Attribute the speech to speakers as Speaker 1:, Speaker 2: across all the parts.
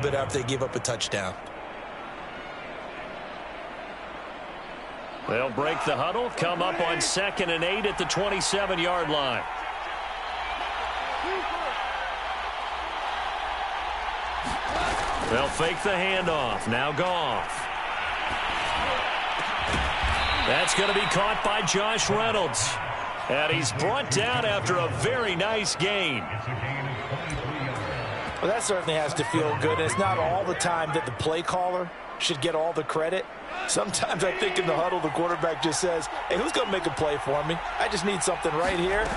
Speaker 1: bit after they gave up a touchdown.
Speaker 2: They'll break the huddle, come up on 2nd and 8 at the 27-yard line. They'll fake the handoff. Now Goff. That's going to be caught by Josh Reynolds. And he's brought down after a very nice gain.
Speaker 1: Well, that certainly has to feel good. It's not all the time that the play caller should get all the credit. Sometimes I think in the huddle, the quarterback just says, hey, who's going to make a play for me? I just need something right here.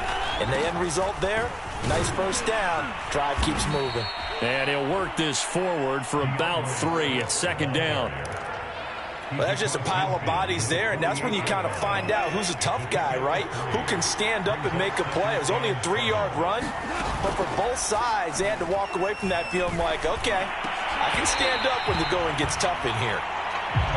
Speaker 1: And the end result there, nice first down. Drive keeps moving.
Speaker 2: And he'll work this forward for about 3 at 2nd down.
Speaker 1: Well, that's just a pile of bodies there, and that's when you kind of find out who's a tough guy, right? Who can stand up and make a play. It was only a 3-yard run, but for both sides, they had to walk away from that feeling like, okay, I can stand up when the going gets tough in here.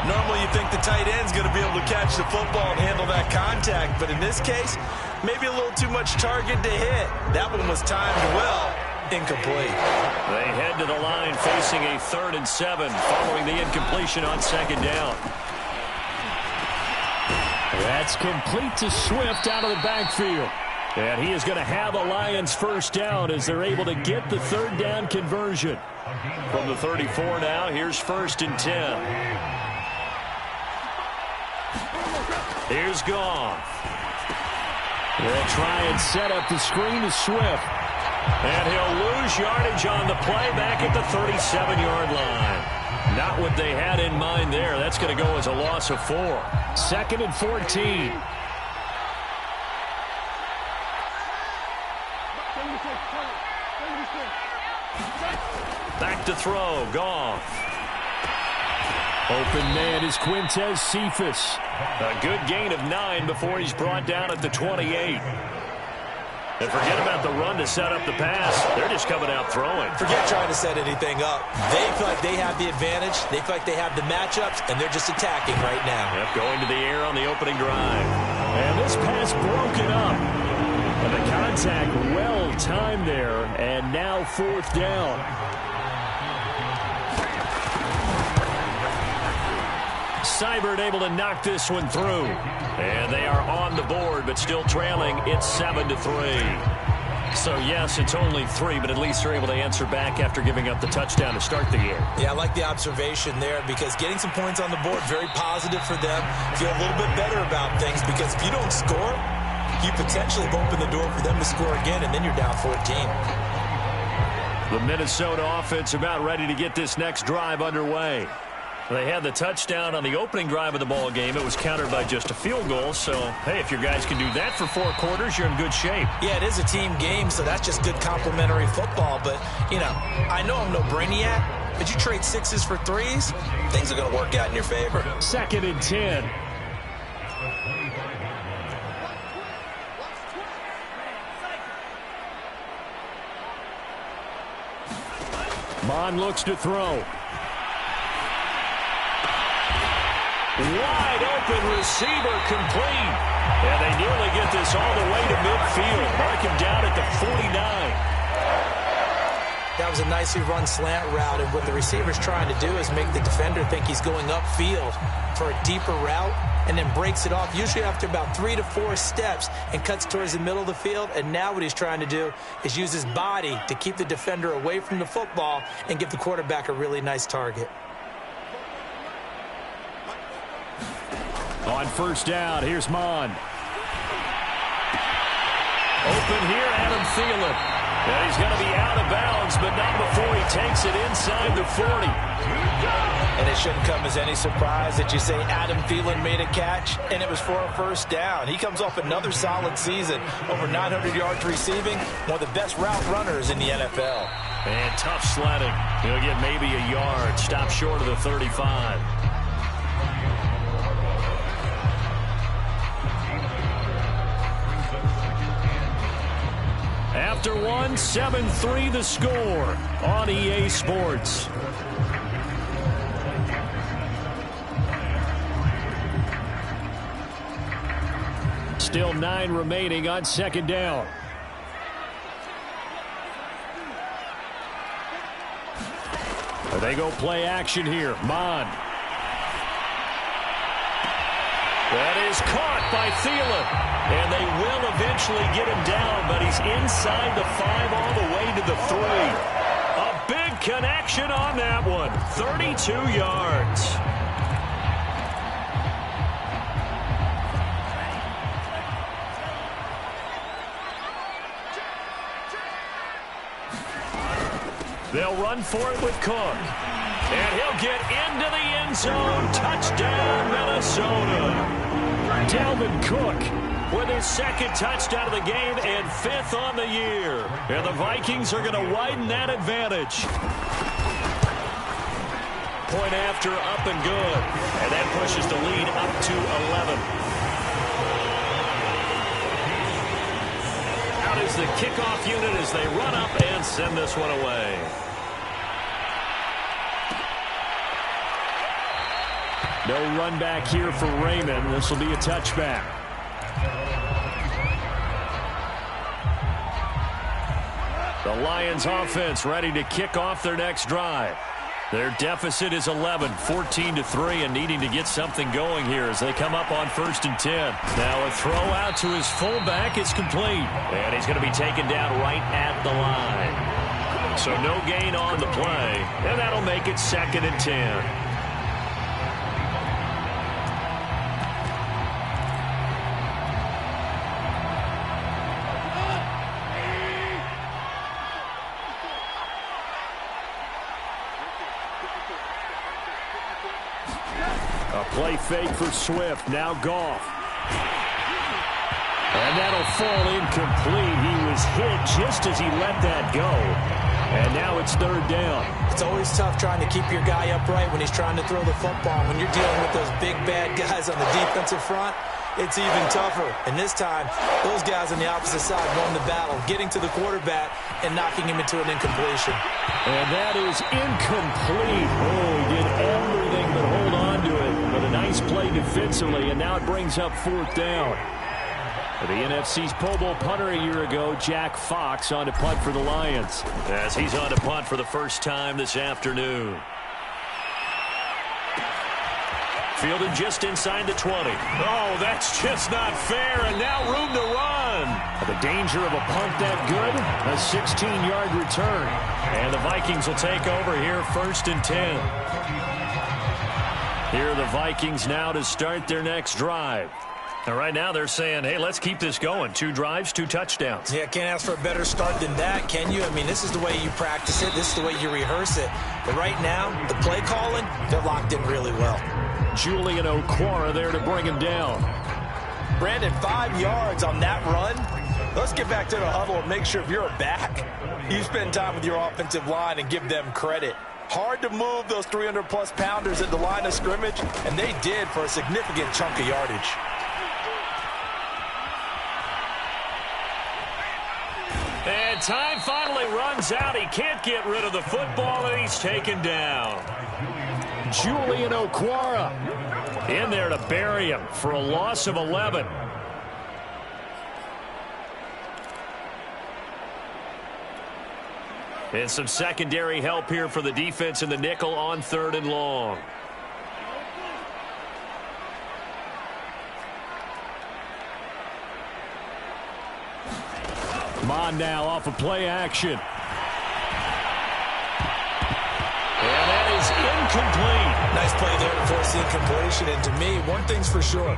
Speaker 1: Normally you think the tight end's going to be able to catch the football and handle that contact, but in this case, maybe a little too much target to hit. That one was timed well. Incomplete.
Speaker 2: They head to the line facing a 3rd and 7 following the incompletion on 2nd down. That's complete to Swift out of the backfield. And he is going to have a Lions first down as they're able to get the 3rd down conversion. From the 34 now, here's 1st and 10. Here's Goff. They'll try and set up the screen to Swift. And he'll lose yardage on the play back at the 37-yard line. Not what they had in mind there. That's going to go as a loss of 4. 2nd and 14. Back to throw. Goff. Open man is Quintez Cephas. A good gain of 9 before he's brought down at the 28. And forget about the run to set up the pass. They're just coming out throwing.
Speaker 1: Forget trying to set anything up. They feel like they have the advantage. They feel like they have the matchups, and they're just attacking right now.
Speaker 2: Yep, going to the air on the opening drive. And this pass broken up. And the contact well timed there, and now 4th down. Seibert able to knock this one through. And they are on the board, but still trailing. It's 7-3. So, yes, it's only 3, but at least they're able to answer back after giving up the touchdown to start the game.
Speaker 1: Yeah, I like the observation there because getting some points on the board, very positive for them. Feel a little bit better about things because if you don't score, you potentially open the door for them to score again, and then you're down 14.
Speaker 2: The Minnesota offense about ready to get this next drive underway. They had the touchdown on the opening drive of the ball game. It was countered by just a field goal. So, hey, if your guys can do that for 4 quarters, you're in good shape. Yeah, it is a team game, so that's just good complimentary football. But, you know, I know I'm no brainiac, but you trade 6s for 3s, things are going to work out in your favor. 2nd and 10. Mon looks to throw. Wide open receiver complete. And they nearly get this all the way to midfield. Mark him down at the 49.
Speaker 1: That was a nicely run slant route, and what the receiver's trying to do is make the defender think he's going upfield for a deeper route and then breaks it off, usually after about 3 to 4 steps, and cuts towards the middle of the field. And now what he's trying to do is use his body to keep the defender away from the football and give the quarterback a really nice target.
Speaker 2: On 1st down, here's Mon. Open here, Adam Thielen. And he's going to be out of bounds, but not before he takes it inside the 40.
Speaker 1: And it shouldn't come as any surprise that you say Adam Thielen made a catch, and it was for a 1st down. He comes off another solid season, over 900 yards receiving, one of the best route runners in the NFL.
Speaker 2: And tough sledding. He'll get maybe a yard, stop short of the 35. After 1, 7-3 the score on EA Sports. Still 9 remaining on 2nd down. They go play action here. Mon. That is caught by Thielen. And they will eventually get him down, but he's inside the 5 all the way to the 3. A big connection on that one. 32 yards. They'll run for it with Cook. And he'll get into the end zone. Touchdown, Minnesota. Dalvin Cook with his 2nd touchdown of the game and 5th on the year. And the Vikings are going to widen that advantage. Point after, up and good. And that pushes the lead up to 11. Out is the kickoff unit as they run up and send this one away. No run back here for Raymond. This will be a touchback. The Lions offense ready to kick off their next drive. Their deficit is 11, 14-3, and needing to get something going here as they come up on 1st and 10. Now a throw out to his fullback is complete. And he's going to be taken down right at the line. So no gain on the play, and that'll make it 2nd and 10. Play fake for Swift. Now Goff. And that'll fall incomplete. He was hit just as he let that go. And now it's 3rd down.
Speaker 1: It's always tough trying to keep your guy upright when he's trying to throw the football. When you're dealing with those big, bad guys on the defensive front, it's even tougher. And this time, those guys on the opposite side won the battle, getting to the quarterback and knocking him into an incompletion.
Speaker 2: And that is incomplete. Oh, he did everything but hold on to it. But a nice play defensively, and now it brings up 4th down. The NFC's Pro Bowl punter a year ago, Jack Fox, on to punt for the Lions. As he's on to punt for the first time this afternoon. Fielded just inside the 20. Oh, that's just not fair, and now room to run. The danger of a punt that good, a 16-yard return. And the Vikings will take over here 1st and 10. Here are the Vikings now to start their next drive. And right now they're saying, hey, let's keep this going. 2 drives, 2 touchdowns.
Speaker 1: Yeah, can't ask for a better start than that, can you? I mean, this is the way you practice it. This is the way you rehearse it. But right now, the play calling, they're locked in really well.
Speaker 2: Julian Okwara there to bring him down.
Speaker 1: Brandon, 5 yards on that run. Let's get back to the huddle and make sure if you're a back, you spend time with your offensive line and give them credit. Hard to move those 300-plus pounders at the line of scrimmage, and they did for a significant chunk of yardage.
Speaker 2: And time finally runs out. He can't get rid of the football, and he's taken down. Julian Okwara in there to bury him for a loss of 11. And some secondary help here for the defense in the nickel on 3rd and long. Mon now off of play action. And that is incomplete.
Speaker 1: Nice play there to force the incompletion. And to me, one thing's for sure.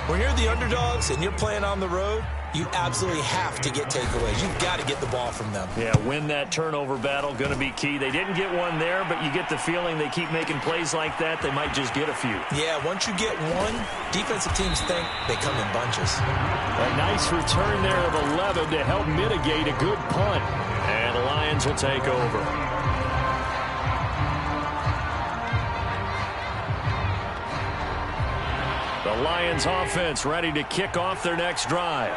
Speaker 1: When you're the underdogs and you're playing on the road, you absolutely have to get takeaways. You've got to get the ball from them.
Speaker 2: Yeah, win that turnover battle, going to be key. They didn't get one there, but you get the feeling they keep making plays like that, they might just get a few.
Speaker 1: Yeah, once you get one, defensive teams think they come in bunches.
Speaker 2: A nice return there of 11 to help mitigate a good punt. And the Lions will take over. The Lions offense ready to kick off their next drive.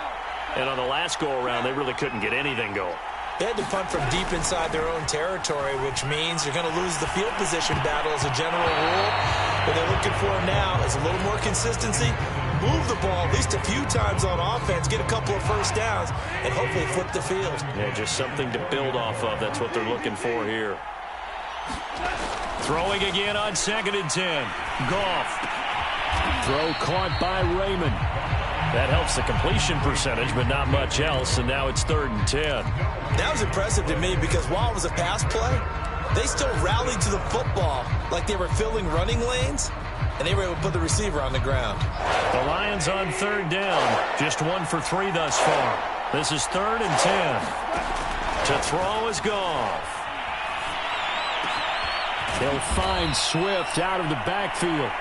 Speaker 2: And on the last go-around, they really couldn't get anything going.
Speaker 1: They had to punt from deep inside their own territory, which means you're going to lose the field position battle as a general rule. What they're looking for now is a little more consistency, move the ball at least a few times on offense, get a couple of first downs, and hopefully flip the field.
Speaker 2: Yeah, just something to build off of. That's what they're looking for here. Throwing again on 2nd and 10. Goff. Throw caught by Raymond. That helps the completion percentage, but not much else, and now it's 3rd and 10.
Speaker 1: That was impressive to me because while it was a pass play, they still rallied to the football like they were filling running lanes, and they were able to put the receiver on the ground.
Speaker 2: The Lions on 3rd down. Just 1 for 3 thus far. This is 3rd and 10. To throw is Goff. They'll find Swift out of the backfield.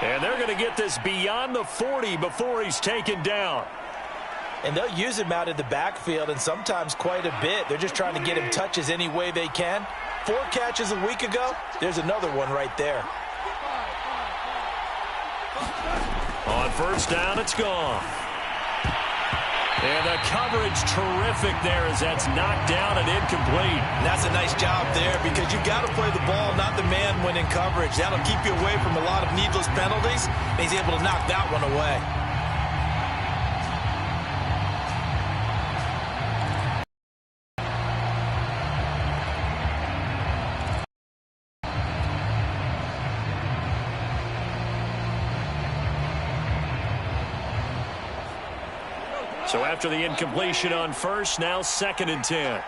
Speaker 2: And they're going to get this beyond the 40 before he's taken down.
Speaker 1: And they'll use him out in the backfield, and sometimes quite a bit. They're just trying to get him touches any way they can. 4 catches a week ago. There's another one right there.
Speaker 2: On 1st down, it's Goff. And the coverage terrific there as that's knocked down and incomplete.
Speaker 1: And that's a nice job there because you've got to play the ball, not the man when in coverage. That'll keep you away from a lot of needless penalties. And he's able to knock that one away.
Speaker 2: So after the incompletion on 1st, now 2nd and 10.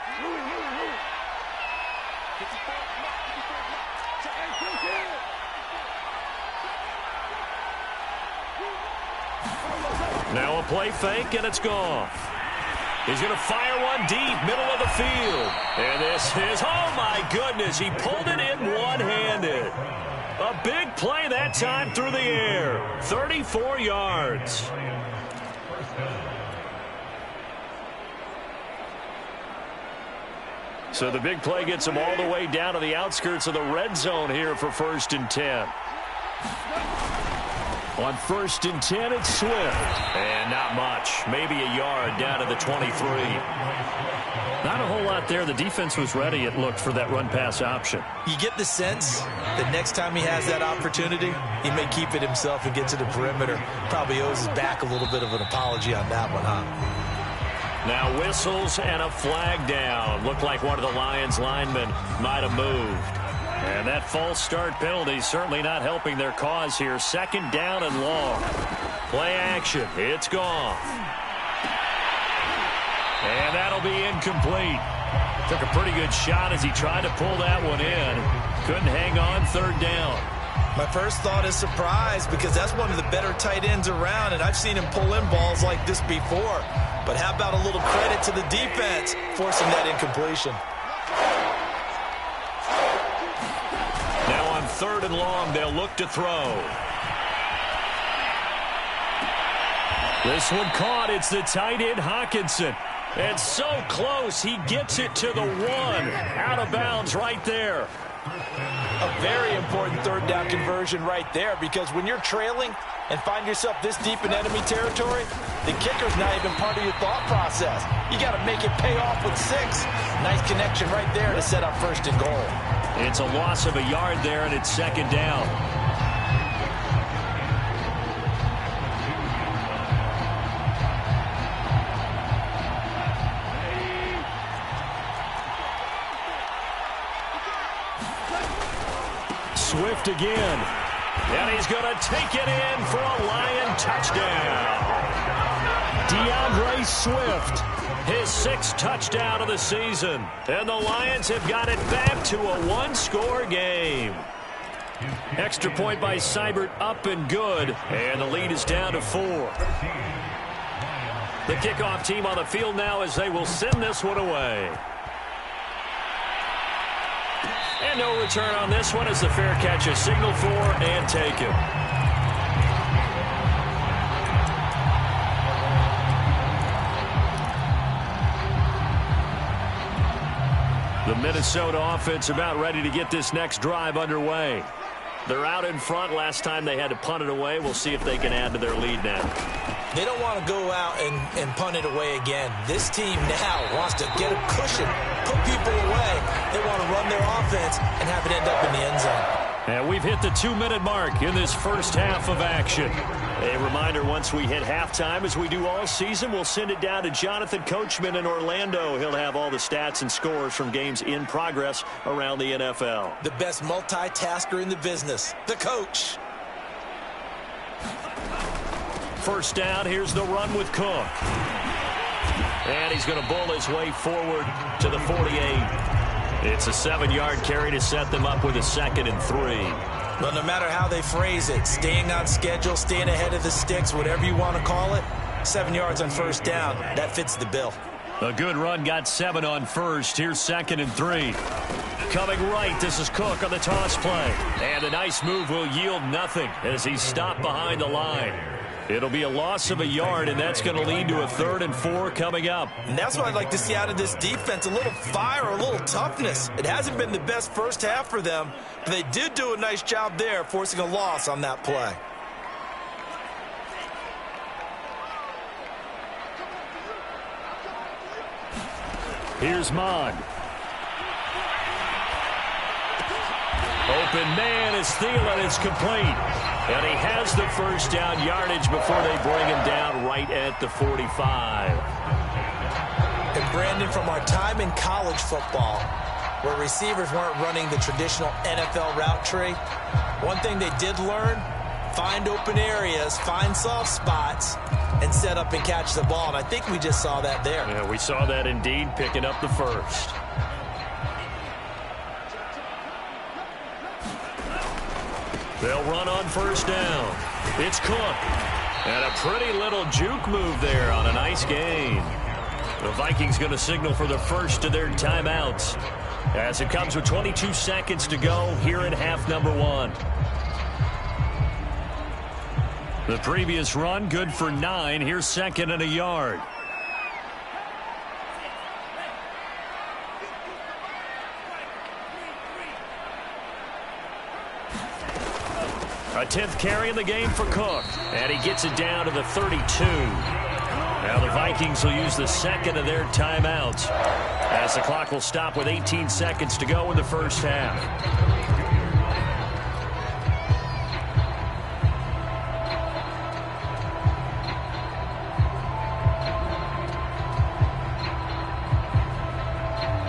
Speaker 2: Now a play fake, and it's Goff. He's going to fire one deep, middle of the field. And this is, oh my goodness, he pulled it in one-handed. A big play that time through the air. 34 yards. So the big play gets him all the way down to the outskirts of the red zone here for 1st and 10. On 1st and 10, it's Swift. And not much. Maybe a yard down to the 23. Not a whole lot there. The defense was ready, it looked, for that run-pass option.
Speaker 1: You get the sense that next time he has that opportunity, he may keep it himself and get to the perimeter. Probably owes his back a little bit of an apology on that one, huh?
Speaker 2: Now whistles and a flag down. Looked like one of the Lions linemen might have moved. And that false start penalty certainly not helping their cause here. 2nd down and long. Play action. It's Goff. And that'll be incomplete. Took a pretty good shot as he tried to pull that one in. Couldn't hang on 3rd down.
Speaker 1: My first thought is surprise because that's one of the better tight ends around, and I've seen him pull in balls like this before. But how about a little credit to the defense forcing that incompletion?
Speaker 2: Now on 3rd and long, they'll look to throw. This one caught. It's the tight end, Hawkinson. And so close, he gets it to the 1. Out of bounds right there.
Speaker 1: A very important 3rd down conversion right there because when you're trailing and find yourself this deep in enemy territory, the kicker's not even part of your thought process. You got to make it pay off with 6. Nice connection right there to set up 1st and goal.
Speaker 2: It's a loss of a yard there, and it's 2nd down. Swift again. And he's going to take it in for a Lion touchdown. DeAndre Swift, his 6th touchdown of the season. And the Lions have got it back to a 1-score game. Extra point by Seibert up and good. And the lead is down to 4. The kickoff team on the field now as they will send this one away. And no return on this one as the fair catch is signaled for and taken. The Minnesota offense about ready to get this next drive underway. They're out in front. Last time they had to punt it away. We'll see if they can add to their lead now.
Speaker 1: They don't want to go out and punt it away again. This team now wants to get a cushion, put people away. They want to run their offense and have it end up in the end zone.
Speaker 2: And we've hit the 2-minute mark in this first half of action. A reminder, once we hit halftime, as we do all season, we'll send it down to Jonathan Coachman in Orlando. He'll have all the stats and scores from games in progress around the NFL.
Speaker 1: The best multitasker in the business, the coach.
Speaker 2: First down, here's the run with Cook. And he's going to bull his way forward to the 48. It's a 7-yard carry to set them up with a 2nd and 3.
Speaker 1: Well, no matter how they phrase it, staying on schedule, staying ahead of the sticks, whatever you want to call it, 7 yards on first down, that fits the bill.
Speaker 2: A good run got 7 on first. Here's 2nd and 3. Coming right, this is Cook on the toss play. And a nice move will yield nothing as he's stopped behind the line. It'll be a loss of a yard, and that's going to lead to a 3rd and 4 coming up.
Speaker 1: And that's what I'd like to see out of this defense, a little fire, a little toughness. It hasn't been the best first half for them, but they did do a nice job there, forcing a loss on that play.
Speaker 2: Here's Mon. Open man is Thielen. It's complete. And he has the first down yardage before they bring him down right at the 45.
Speaker 1: And Brandon, from our time in college football, where receivers weren't running the traditional NFL route tree, one thing they did learn, find open areas, find soft spots, and set up and catch the ball. And I think we just saw that there.
Speaker 2: Yeah, we saw that indeed, picking up the first. They'll run on first down. It's Cook. And a pretty little juke move there on a nice gain. The Vikings going to signal for the first of their timeouts as it comes with 22 seconds to go here in half number 1. The previous run good for 9. Here's 2nd and a yard. A 10th carry in the game for Cook. And he gets it down to the 32. Now the Vikings will use the 2nd of their timeouts as the clock will stop with 18 seconds to go in the first half.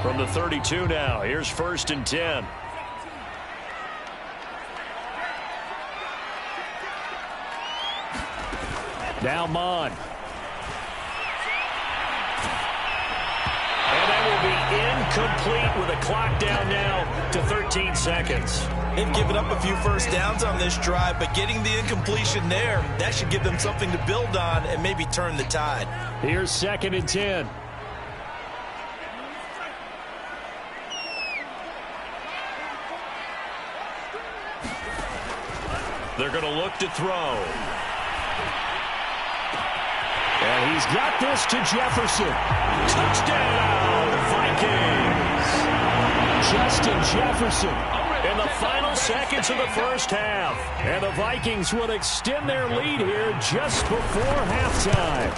Speaker 2: From the 32 now, here's 1st and 10. Now Mon. And that will be incomplete with a clock down now to 13 seconds.
Speaker 1: They've given up a few first downs on this drive, but getting the incompletion there, that should give them something to build on and maybe turn the tide.
Speaker 2: Here's 2nd and 10. They're going to look to throw. And he's got this to Jefferson. Touchdown, Vikings! Justin Jefferson in the final seconds of the first half. And the Vikings will extend their lead here just before halftime.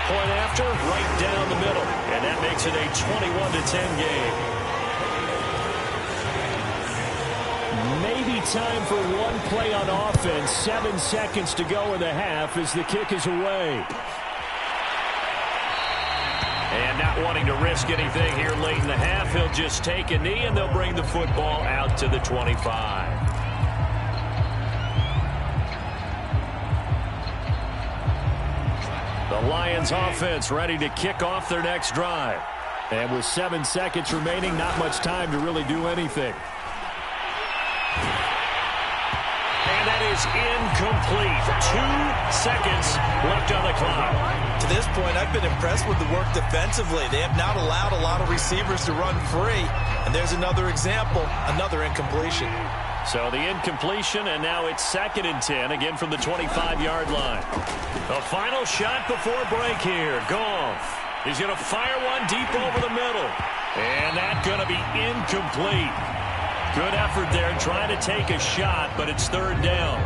Speaker 2: Point after, right down the middle. And that makes it a 21-10 game. Maybe time for one play on offense. 7 seconds to go in the half as the kick is away. And not wanting to risk anything here late in the half, he'll just take a knee and they'll bring the football out to the 25. The Lions offense ready to kick off their next drive. And with 7 seconds remaining, not much time to really do anything. And that is incomplete. 2 seconds left on the clock.
Speaker 1: To this point, I've been impressed with the work defensively. They have not allowed a lot of receivers to run free. And there's another example, another incompletion.
Speaker 2: So the incompletion, and now it's 2nd and 10, again from the 25-yard line. The final shot before break here. Goff. He's going to fire one deep over the middle. And that's going to be incomplete. Good effort there trying to take a shot, but it's 3rd down.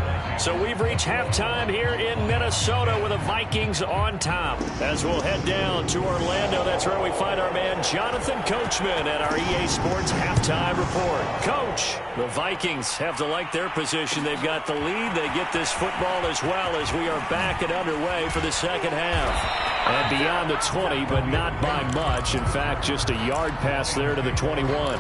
Speaker 2: So we've reached halftime here in Minnesota with the Vikings on top. As we'll head down to Orlando, that's where we find our man Jonathan Coachman at our EA Sports Halftime Report. Coach, the Vikings have to like their position. They've got the lead. They get this football as well as we are back and underway for the second half. And beyond the 20, but not by much. In fact, just a yard pass there to the 21.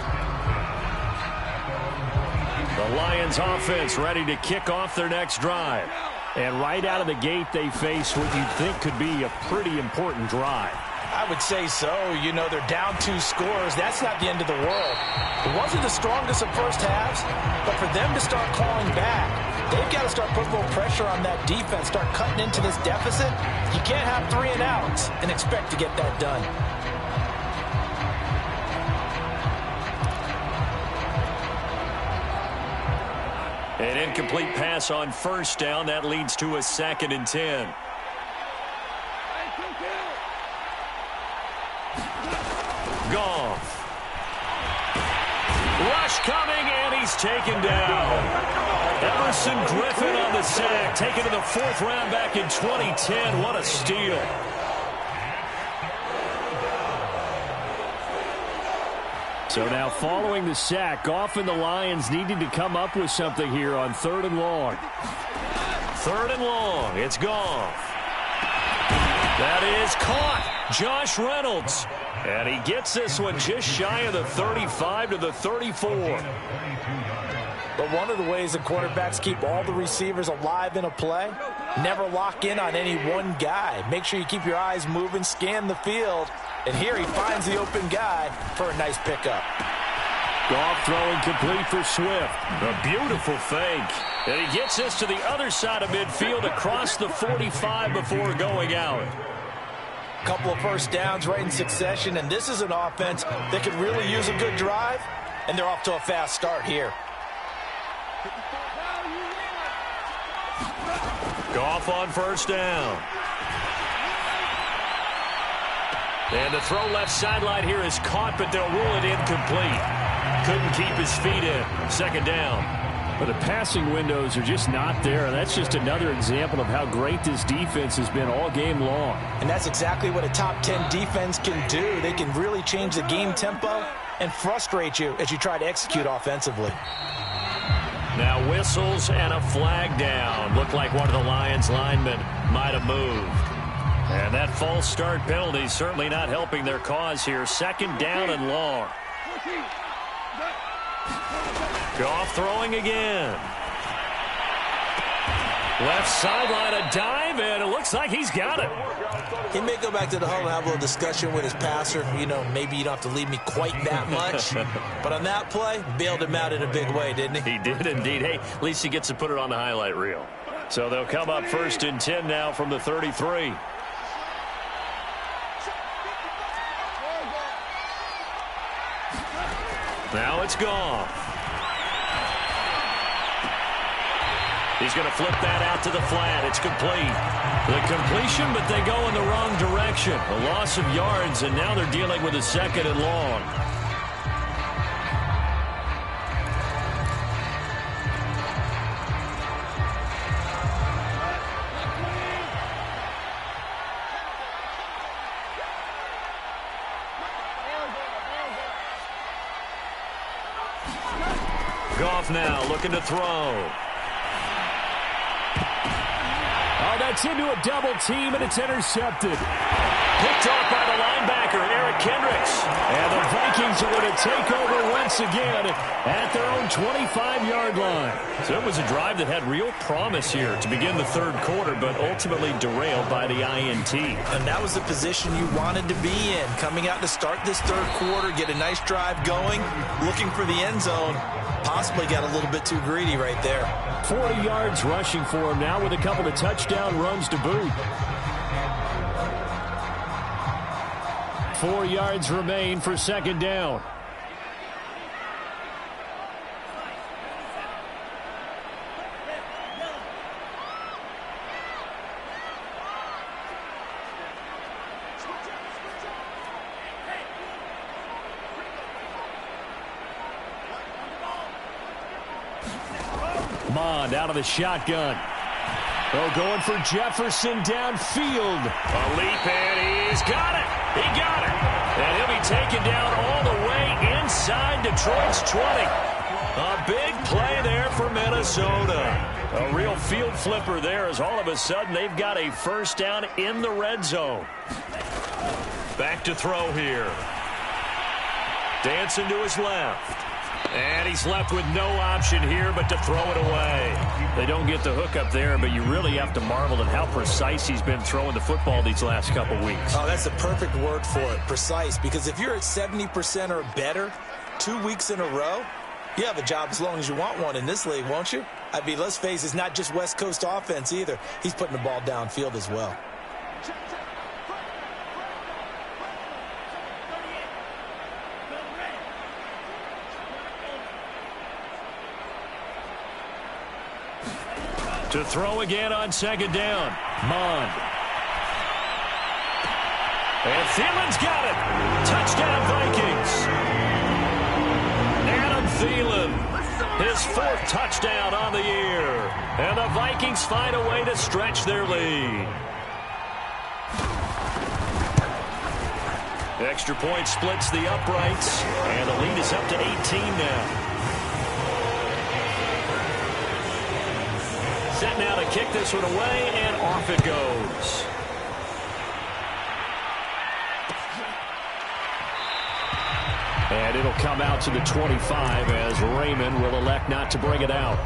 Speaker 2: The Lions offense ready to kick off their next drive. And right out of the gate, they face what you'd think could be a pretty important drive.
Speaker 1: I would say so. You know, they're down 2 scores. That's not the end of the world. It wasn't the strongest of first halves, but for them to start calling back, they've got to start putting a little pressure on that defense, start cutting into this deficit. You can't have 3 and outs and expect to get that done.
Speaker 2: An incomplete pass on first down. That leads to a 2nd and 10. Goff. Rush coming, and he's taken down. Emerson Griffin on the sack, taken to the 4th round back in 2010. What a steal. So now following the sack, Goff and the Lions needing to come up with something here on 3rd and long. 3rd and long. It's Goff. That is caught. Josh Reynolds. And he gets this one just shy of the 35 to the 34.
Speaker 1: But one of the ways the quarterbacks keep all the receivers alive in a play, never lock in on any one guy. Make sure you keep your eyes moving, scan the field. And here he finds the open guy for a nice pickup.
Speaker 2: Goff throwing complete for Swift. A beautiful fake. And he gets this to the other side of midfield across the 45 before going out.
Speaker 1: Couple of first downs right in succession, and this is an offense that could really use a good drive, and they're off to a fast start here.
Speaker 2: Goff on first down. And the throw left sideline here is caught, but they'll rule it incomplete. Couldn't keep his feet in. 2nd down. But the passing windows are just not there, and that's just another example of how great this defense has been all game long.
Speaker 1: And that's exactly what a top 10 defense can do. They can really change the game tempo and frustrate you as you try to execute offensively.
Speaker 2: Now whistles and a flag down. Looked like one of the Lions linemen might have moved. And that false start penalty certainly not helping their cause here. 2nd down and long. Goff throwing again. Left sideline, a dive, and it looks like he's got it.
Speaker 1: He may go back to the huddle and have a little discussion with his passer. You know, maybe you don't have to leave me quite that much. But on that play, bailed him out in a big way, didn't he?
Speaker 2: He did indeed. Hey, at least he gets to put it on the highlight reel. So they'll come up 1st and 10 now from the 33. Now it's Goff. He's going to flip that out to the flat. It's complete. The completion, but they go in the wrong direction. A loss of yards, and now they're dealing with a 2nd and long. Goff now looking to throw. Oh, that's into a double team, and it's intercepted. Picked off by the linebacker, Eric Kendricks. And the Vikings are going to take over once again at their own 25-yard line. So it was a drive that had real promise here to begin the 3rd quarter, but ultimately derailed by the INT.
Speaker 1: And that was the position you wanted to be in. Coming out to start this 3rd quarter, get a nice drive going, looking for the end zone. Possibly got a little bit too greedy right there.
Speaker 2: 40 yards rushing for him now with a couple of touchdown runs to boot. 4 yards remain for 2nd down. Mond out of the shotgun. Oh, going for Jefferson downfield. A leap, and he's got it. He got it. And he'll be taken down all the way inside Detroit's 20. A big play there for Minnesota. A real field flipper there as all of a sudden they've got a first down in the red zone. Back to throw here. Dancing to his left. And he's left with no option here but to throw it away. They don't get the hook up there, but you really have to marvel at how precise he's been throwing the football these last couple weeks.
Speaker 1: Oh, that's the perfect word for it, precise. Because if you're at 70% or better 2 weeks in a row, you have a job as long as you want one in this league, won't you? I mean, let's face it, it's not just West Coast offense either. He's putting the ball downfield as well.
Speaker 2: To throw again on second down. Mond. And Thielen's got it. Touchdown, Vikings. Adam Thielen, his 4th touchdown on the year. And the Vikings find a way to stretch their lead. Extra point splits the uprights. And the lead is up to 18 now. Set now to kick this one away, and off it goes. And it'll come out to the 25 as Raymond will elect not to bring it out.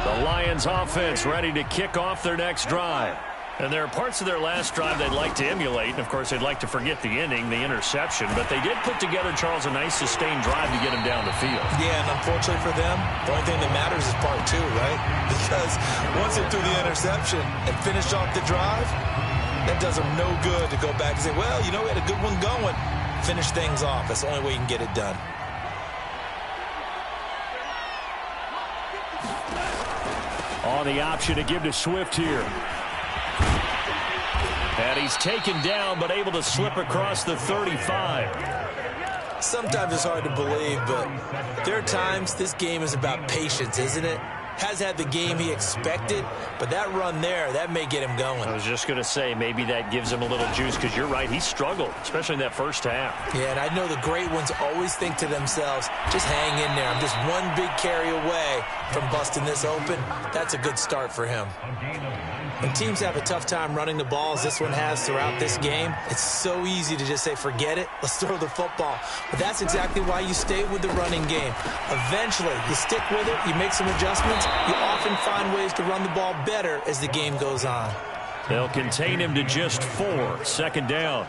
Speaker 2: The Lions offense ready to kick off their next drive. And there are parts of their last drive they'd like to emulate. And, of course, they'd like to forget the ending, the interception. But they did put together, Charles, a nice sustained drive to get him down the field.
Speaker 1: Yeah, and unfortunately for them, the only thing that matters is part 2, right? Because once they threw the interception and finished off the drive, that does them no good to go back and say, well, you know, we had a good one going. Finish things off. That's the only way you can get it done.
Speaker 2: On the option to give to Swift here. And he's taken down, but able to slip across the 35.
Speaker 1: Sometimes it's hard to believe, but there are times this game is about patience, isn't it? Has had the game he expected, but that run there, that may get him going.
Speaker 2: I was just going to say, maybe that gives him a little juice, because you're right, he struggled, especially in that first half.
Speaker 1: Yeah, and I know the great ones always think to themselves, just hang in there. I'm just one big carry away from busting this open. That's a good start for him. When teams have a tough time running the ball, as this one has throughout this game, it's so easy to just say, forget it, let's throw the football. But that's exactly why you stay with the running game. Eventually, you stick with it, you make some adjustments, you often find ways to run the ball better as the game goes on.
Speaker 2: They'll contain him to just 4. Second down.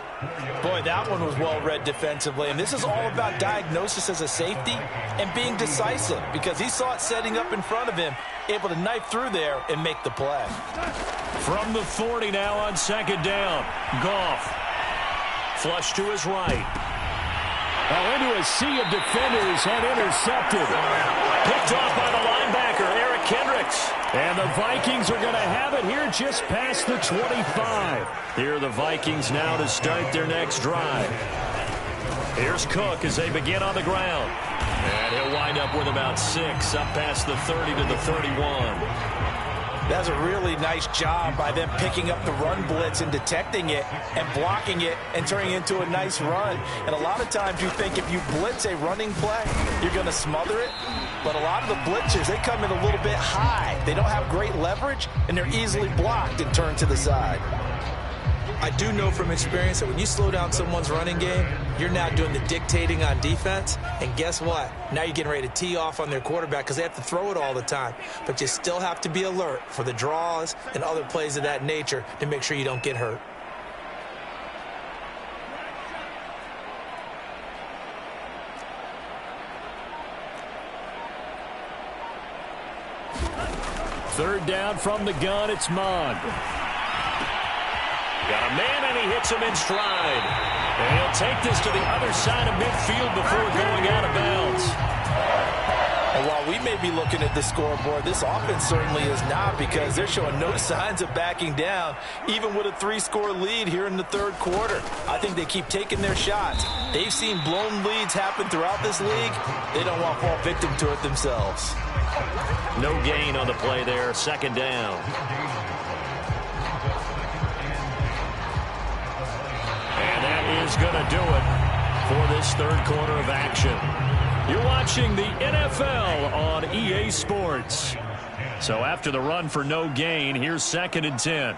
Speaker 1: Boy, that one was well read defensively. And this is all about diagnosis as a safety and being decisive, because he saw it setting up in front of him, able to knife through there and make the play.
Speaker 2: From the 40 now on second down. Goff. Flush to his right. Oh, into a sea of defenders and intercepted. Picked off by the linebacker, Eric Kendricks. And the Vikings are going to have it here just past the 25. Here are the Vikings now to start their next drive. Here's Cook as they begin on the ground. And he'll wind up with about 6 up past the 30 to the 31.
Speaker 1: That's a really nice job by them picking up the run blitz and detecting it and blocking it and turning it into a nice run. And a lot of times you think if you blitz a running play, you're going to smother it. But a lot of the blitzers, they come in a little bit high. They don't have great leverage, and they're easily blocked and turned to the side. I do know from experience that when you slow down someone's running game, you're now doing the dictating on defense. And guess what? Now you're getting ready to tee off on their quarterback because they have to throw it all the time. But you still have to be alert for the draws and other plays of that nature to make sure you don't get hurt.
Speaker 2: Third down from the gun, it's Mond. Got a man, and he hits him in stride. And he'll take this to the other side of midfield before going out of bounds.
Speaker 1: And while we may be looking at the scoreboard, this offense certainly is not, because they're showing no signs of backing down, even with a 3-score lead here in the third quarter. I think they keep taking their shots. They've seen blown leads happen throughout this league. They don't want to fall victim to it themselves.
Speaker 2: No gain on the play there, second down. And that is going to do it for this third quarter of action. You're watching the NFL on EA Sports. So after the run for no gain, here's 2nd and 10.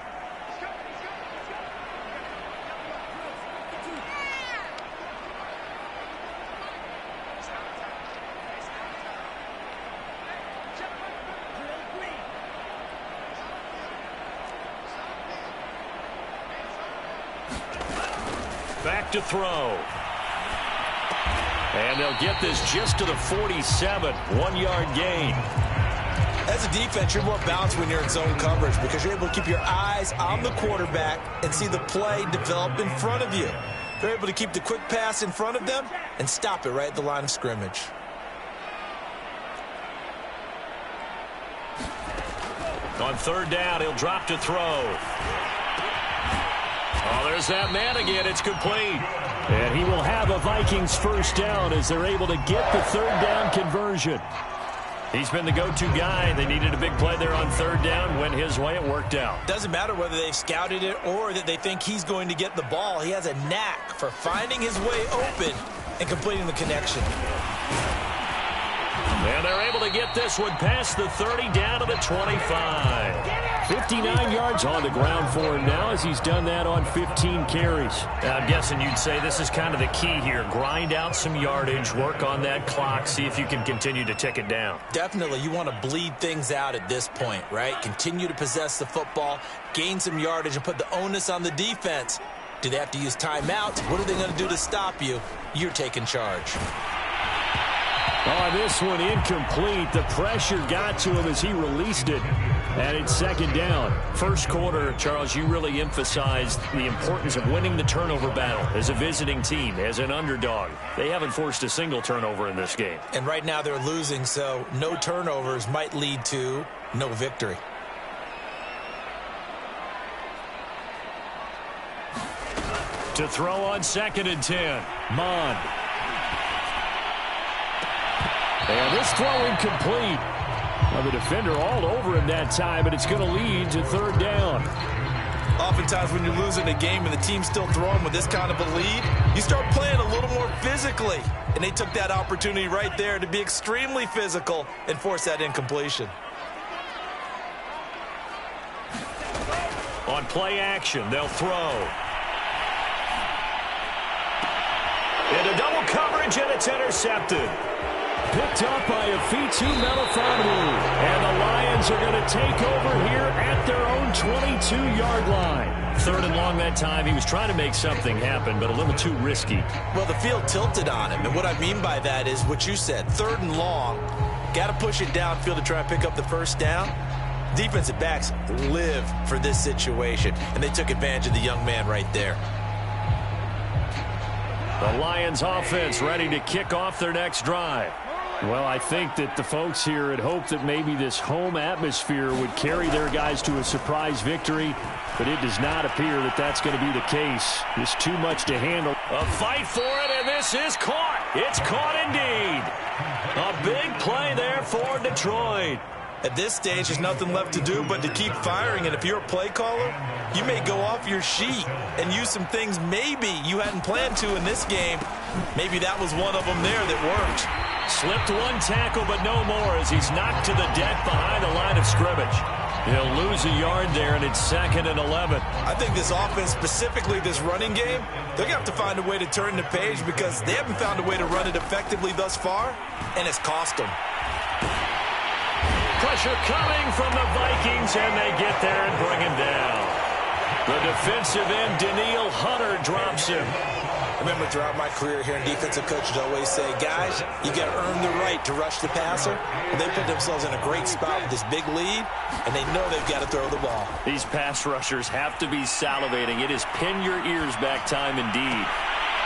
Speaker 2: Back to throw. And they'll get this just to the 47, 1-yard gain.
Speaker 1: As a defense, you're more balanced when you're in zone coverage, because you're able to keep your eyes on the quarterback and see the play develop in front of you. They're able to keep the quick pass in front of them and stop it right at the line of scrimmage.
Speaker 2: On third down, he'll drop to throw. Oh, there's that man again. It's complete. And he will have a Vikings first down as they're able to get the third down conversion. He's been the go-to guy. They needed a big play there on third down. Went his way. It worked out.
Speaker 1: Doesn't matter whether they've scouted it or that they think he's going to get the ball. He has a knack for finding his way open and completing the connection.
Speaker 2: And they're able to get this one past the 30 down to the 25. 59 yards on the ground for him now as he's done that on 15 carries. I'm guessing you'd say this is kind of the key here. Grind out some yardage, work on that clock, see if you can continue to tick it down.
Speaker 1: Definitely. You want to bleed things out at this point, right? Continue to possess the football, gain some yardage, and put the onus on the defense. Do they have to use timeouts? What are they going to do to stop you? You're taking charge.
Speaker 2: Oh, this one incomplete. The pressure got to him as he released it. And it's second down. First quarter, Charles, you really emphasized the importance of winning the turnover battle as a visiting team, as an underdog. They haven't forced a single turnover in this game.
Speaker 1: And right now they're losing, so no turnovers might lead to no victory.
Speaker 2: To throw on 2nd and 10. Mond. And this throw incomplete. Well, the defender all over him that time, but it's going to lead to third down.
Speaker 1: Oftentimes when you're losing a game and the team's still throwing with this kind of a lead, you start playing a little more physically. And they took that opportunity right there to be extremely physical and force that incompletion.
Speaker 2: On play action, they'll throw. Into double coverage, and it's intercepted. Picked up by Afitu Melifonwu. And the Lions are going to take over here at their own 22-yard line. Third and long that time. He was trying to make something happen, but a little too risky.
Speaker 1: Well, the field tilted on him. And what I mean by that is what you said. Third and long. Got to push it downfield to try and pick up the first down. Defensive backs live for this situation. And they took advantage of the young man right there.
Speaker 2: The Lions offense ready to kick off their next drive. Well, I think that the folks here had hoped that maybe this home atmosphere would carry their guys to a surprise victory, but it does not appear that that's going to be the case. There's too much to handle. A fight for it, and this is caught. It's caught indeed. A big play there for Detroit.
Speaker 1: At this stage, there's nothing left to do but to keep firing. And if you're a play caller, you may go off your sheet and use some things maybe you hadn't planned to in this game. Maybe that was one of them there that worked.
Speaker 2: Slipped one tackle, but no more as he's knocked to the deck behind the line of scrimmage. He'll lose a yard there, and it's 2nd and 11.
Speaker 1: I think this offense, specifically this running game, they're going to have to find a way to turn the page because they haven't found a way to run it effectively thus far, and it's cost them.
Speaker 2: Pressure coming from the Vikings, and they get there and bring him down. The defensive end, Daniil Hunter, drops him.
Speaker 1: I remember throughout my career hearing defensive coaches always say, guys, you got to earn the right to rush the passer. And they put themselves in a great spot with this big lead, and they know they've got to throw the ball.
Speaker 2: These pass rushers have to be salivating. It is pin your ears back time indeed.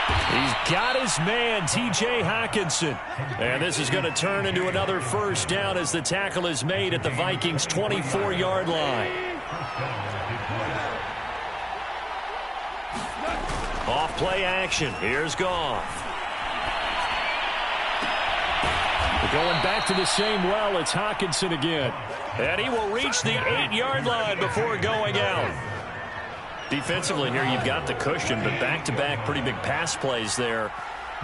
Speaker 2: He's got his man, T.J. Hockenson. And this is going to turn into another first down as the tackle is made at the Vikings' 24-yard line. Off play action. Here's Goff. Going back to the same well, it's Hockenson again. And he will reach the 8-yard line before going out. Defensively here, you've got the cushion, but back-to-back pretty big pass plays there.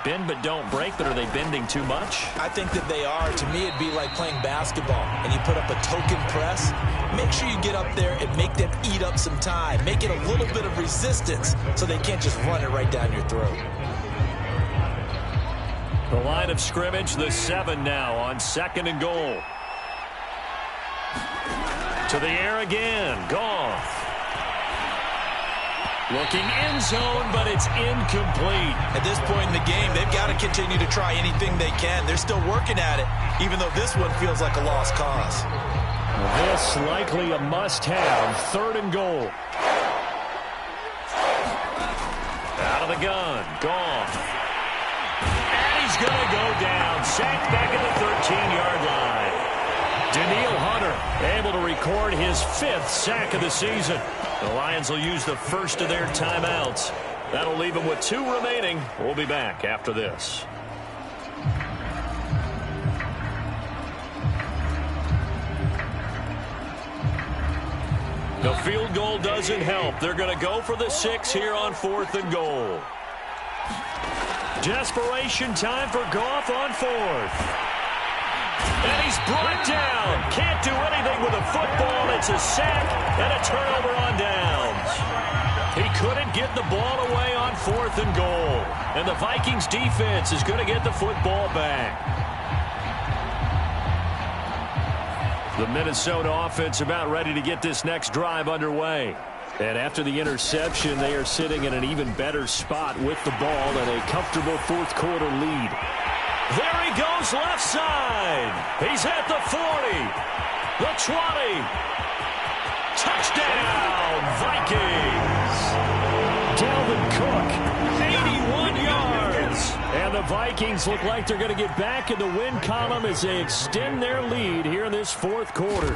Speaker 2: Bend but don't break, but are they bending too much?
Speaker 1: I think that they are. To me, it'd be like playing basketball, and you put up a token press. Make sure you get up there and make them eat up some time. Make it a little bit of resistance so they can't just run it right down your throat.
Speaker 2: The line of scrimmage, the 7 now on 2nd and goal. To the air again, Goff. Looking end zone, but it's incomplete.
Speaker 1: At this point in the game, they've got to continue to try anything they can. They're still working at it, even though this one feels like a lost cause.
Speaker 2: This likely a must-have. 3rd and goal. Out of the gun, Goff. And he's going to go down. Sacked back at the 13-yard line. Daniil Hunter able to record his 5th sack of the season. The Lions will use the first of their timeouts. That'll leave them with 2 remaining. We'll be back after this. The field goal doesn't help. They're going to go for the 6 here on 4th and goal. Desperation time for Goff on 4th. And he's brought down. Can't do anything with a football. It's a sack and a turnover on downs. He couldn't get the ball away on 4th and goal. And the Vikings defense is going to get the football back. The Minnesota offense about ready to get this next drive underway. And after the interception, they are sitting in an even better spot with the ball and a comfortable 4th quarter lead. There he goes left side. He's at the 40, the 20. Touchdown, Vikings. Dalvin Cook, 81 yards. And the Vikings look like they're going to get back in the win column as they extend their lead here in this 4th quarter.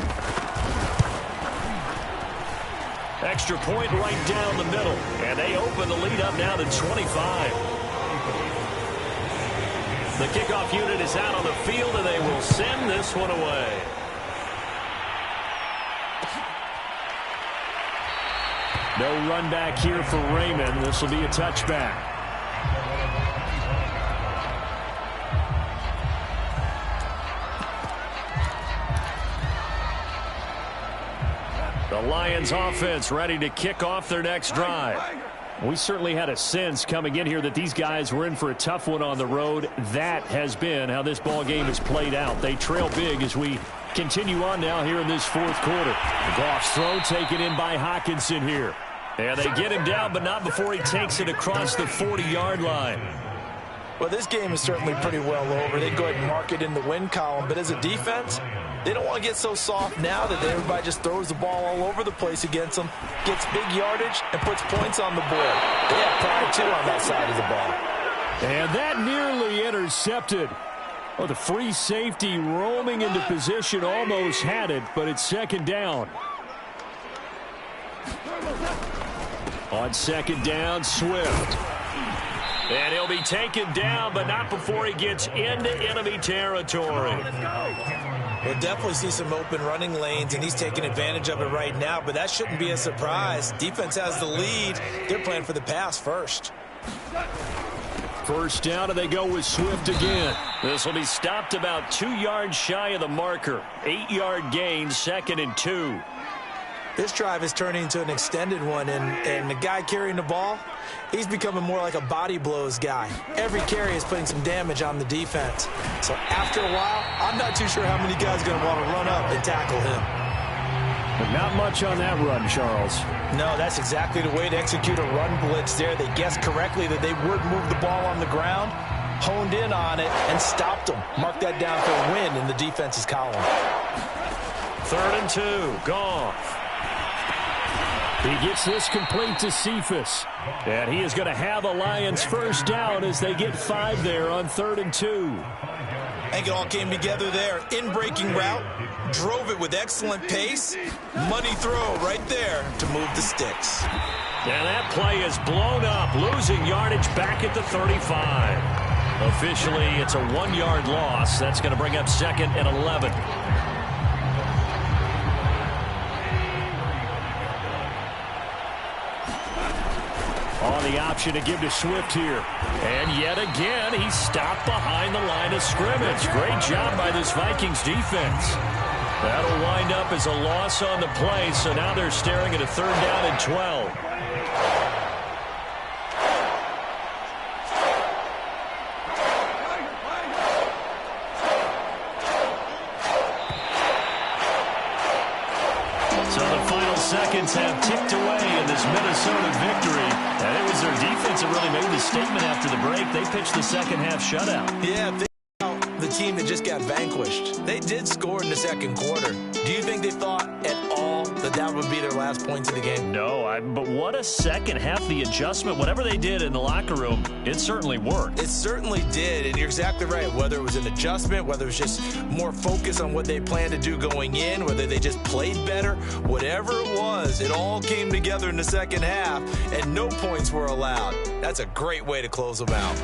Speaker 2: Extra point right down the middle. And they open the lead up now to 25. The kickoff unit is out on the field, and they will send this one away. No run back here for Raymond. This will be a touchback. The Lions offense ready to kick off their next drive. We certainly had a sense coming in here that these guys were in for a tough one on the road. That has been how this ball game has played out. They trail big as we continue on now here in this 4th quarter. Goff's throw taken in by Hockenson here. And they get him down, but not before he takes it across the 40-yard line.
Speaker 1: Well, this game is certainly pretty well over. They'd go ahead and mark it in the win column. But as a defense, they don't want to get so soft now that everybody just throws the ball all over the place against them, gets big yardage, and puts points on the board. They have pride, too, on that side of the ball.
Speaker 2: And that nearly intercepted. Oh, the free safety roaming into position almost had it, but it's 2nd down. On 2nd down, Swift. And he'll be taken down, but not before he gets into enemy territory.
Speaker 1: We'll definitely see some open running lanes, and he's taking advantage of it right now, but that shouldn't be a surprise. Defense has the lead. They're playing for the pass first.
Speaker 2: First down, and they go with Swift again. This will be stopped about 2 yards shy of the marker. 8-yard gain, 2nd and 2.
Speaker 1: This drive is turning into an extended one, and the guy carrying the ball, he's becoming more like a body blows guy. Every carry is putting some damage on the defense. So after a while, I'm not too sure how many guys are going to want to run up and tackle him.
Speaker 2: But not much on that run, Charles.
Speaker 1: No, that's exactly the way to execute a run blitz there. They guessed correctly that they would move the ball on the ground, honed in on it, and stopped them. Mark that down for a win in the defense's column.
Speaker 2: 3rd and 2, Goff. He gets this complete to Cephas. And he is going to have a Lions first down as they get 5 there on 3rd and 2.
Speaker 1: I think it all came together there. In-breaking route, drove it with excellent pace. Money throw right there to move the sticks.
Speaker 2: And that play is blown up, losing yardage back at the 35. Officially, it's a 1-yard loss. That's going to bring up 2nd and 11. On the option to give to Swift here. And yet again, he's stopped behind the line of scrimmage. Great job by this Vikings defense. That'll wind up as a loss on the play, so now they're staring at a 3rd down and 12. So the final seconds have ticked away in this Minnesota victory. And it was their defense that really made the statement after the break. They pitched the second half shutout.
Speaker 1: Yeah, think about the team that just got vanquished. They did score in the 2nd quarter. Do you think they thought at all that that would be their last points of the game?
Speaker 2: No, but what a second half. The adjustment, whatever they did in the locker room, it certainly worked.
Speaker 1: It certainly did, and you're exactly right. Whether it was an adjustment, whether it was just more focus on what they planned to do going in, whether they just played better, whatever it was, it all came together in the second half, and no points were allowed. That's a great way to close them out.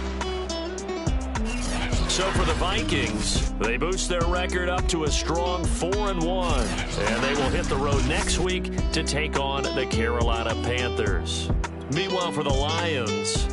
Speaker 2: So for the Vikings, they boost their record up to a strong 4-1. And they will hit the road next week to take on the Carolina Panthers. Meanwhile, for the Lions,